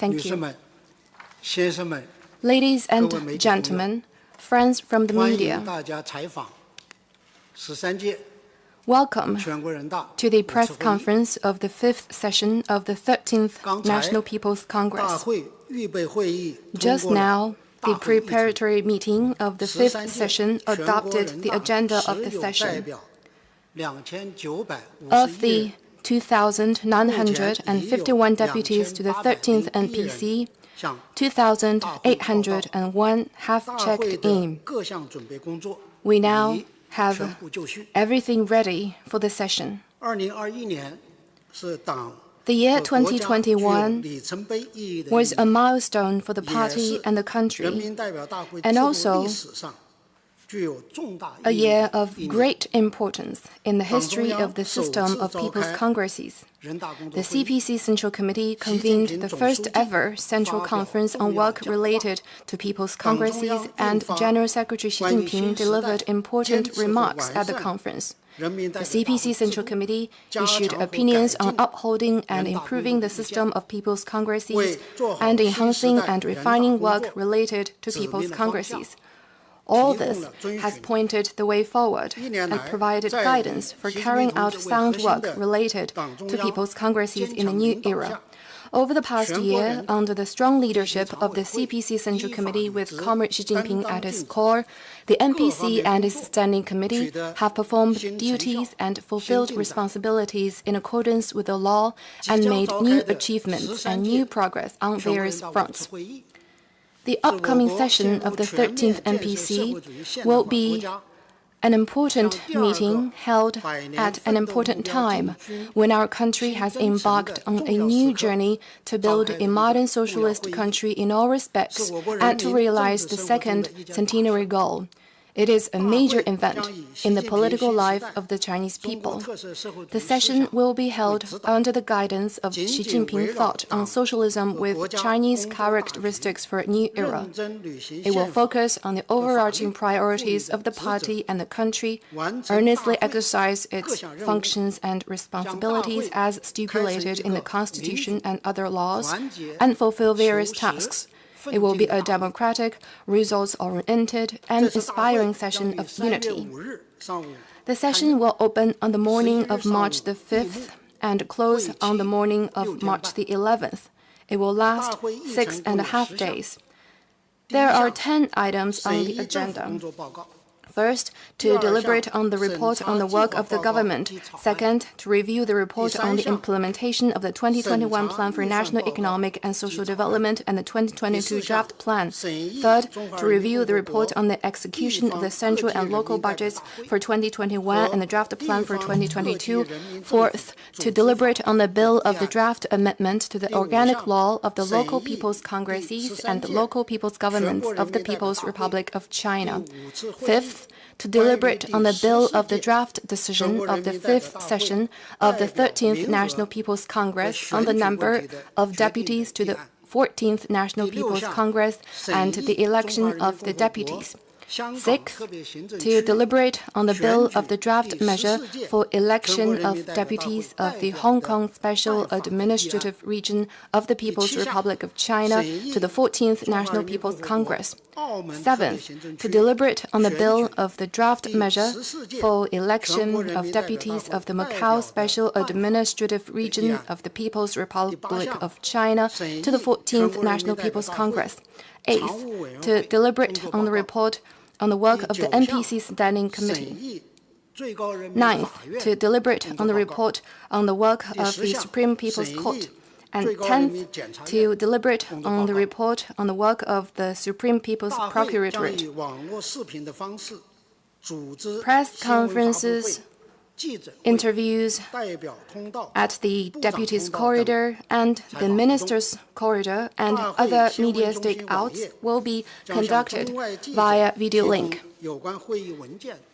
Thank you. Ladies and gentlemen, friends from the media, welcome to the press conference of the 5th session of the 13th National People's Congress. Just now, the preparatory meeting of the 5th session adopted the agenda of the session. Of the 2,951 deputies to the 13th NPC, 2,801 have checked in. We now have everything ready for the session. The year 2021 was a milestone for the party and the country, and also a year of great importance in the history of the system of People's Congresses. The CPC Central Committee convened the first ever Central Conference on work related to People's Congresses, and General Secretary Xi Jinping delivered important remarks at the conference. The CPC Central Committee issued opinions on upholding and improving the system of People's Congresses and enhancing and refining work related to People's Congresses. All this has pointed the way forward and provided guidance for carrying out sound work related to People's Congresses in a new era. Over the past year, under the strong leadership of the CPC Central Committee with Comrade Xi Jinping at its core, the NPC and its Standing Committee have performed duties and fulfilled responsibilities in accordance with the law and made new achievements and new progress on various fronts. The upcoming session of the 13th NPC will be an important meeting held at an important time when our country has embarked on a new journey to build a modern socialist country in all respects and to realize the second centenary goal. It is a major event in the political life of the Chinese people. The session will be held under the guidance of Xi Jinping thought on socialism with Chinese characteristics for a new era. It will focus on the overarching priorities of the party and the country, earnestly exercise its functions and responsibilities as stipulated in the Constitution and other laws, and fulfill various tasks. It will be a democratic, results-oriented, and inspiring session of unity. The session will open on the morning of March the 5th and close on the morning of March the 11th. It will last 6.5 days. There are 10 items on the agenda. First, to deliberate on the report on the work of the government. Second, to review the report on the implementation of the 2021 Plan for National Economic and Social Development and the 2022 Draft Plan. Third, to review the report on the execution of the central and local budgets for 2021 and the Draft Plan for 2022. Fourth, to deliberate on the bill of the draft amendment to the organic law of the local People's Congresses and the local People's Governments of the People's Republic of China. Fifth, to deliberate on the bill of the draft decision of the 5th session of the 13th National People's Congress on the number of deputies to the 14th National People's Congress and the election of the deputies. Sixth, to deliberate on the bill of the draft measure for election of deputies of the Hong Kong Special Administrative Region of the People's Republic of China to the 14th National People's Congress. Seventh, to deliberate on the bill of the draft measure for election of deputies of the Macau Special Administrative Region of the People's Republic of China to the 14th National People's Congress. Eighth, to deliberate on the report on the work of the NPC Standing Committee. Ninth, to deliberate on the report on the work of the Supreme People's Court. And 10th, to deliberate on the report on the work of the Supreme People's Procuratorate. Press conferences, interviews at the Deputies' Corridor and the Ministers' Corridor and other media stakeouts will be conducted via video link.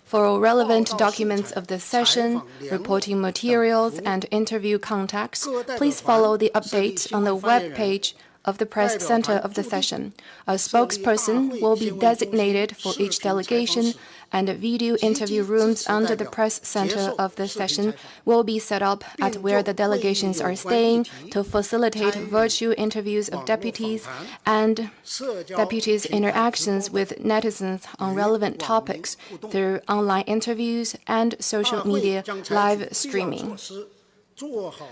For relevant documents of the session, reporting materials, and interview contacts, please follow the update on the web page of the press center of the session. A spokesperson will be designated for each delegation, and video interview rooms under the press center of the session will be set up at where the delegations are staying to facilitate virtual interviews of deputies and deputies' interactions with netizens on relevant topics through online interviews and social media live streaming.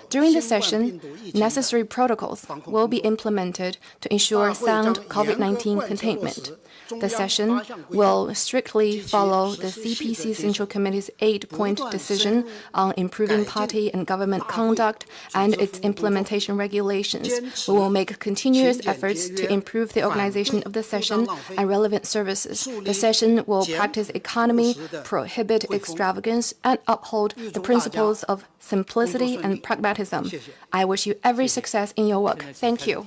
During the session, necessary protocols will be implemented to ensure sound COVID-19 containment. The session will strictly follow the CPC Central Committee's 8-point decision on improving party and government conduct and its implementation regulations. We will make continuous efforts to improve the organization of the session and relevant services. The session will practice economy, prohibit extravagance, and uphold the principles of simplicity and pragmatism. I wish you every success in your work. Thank you.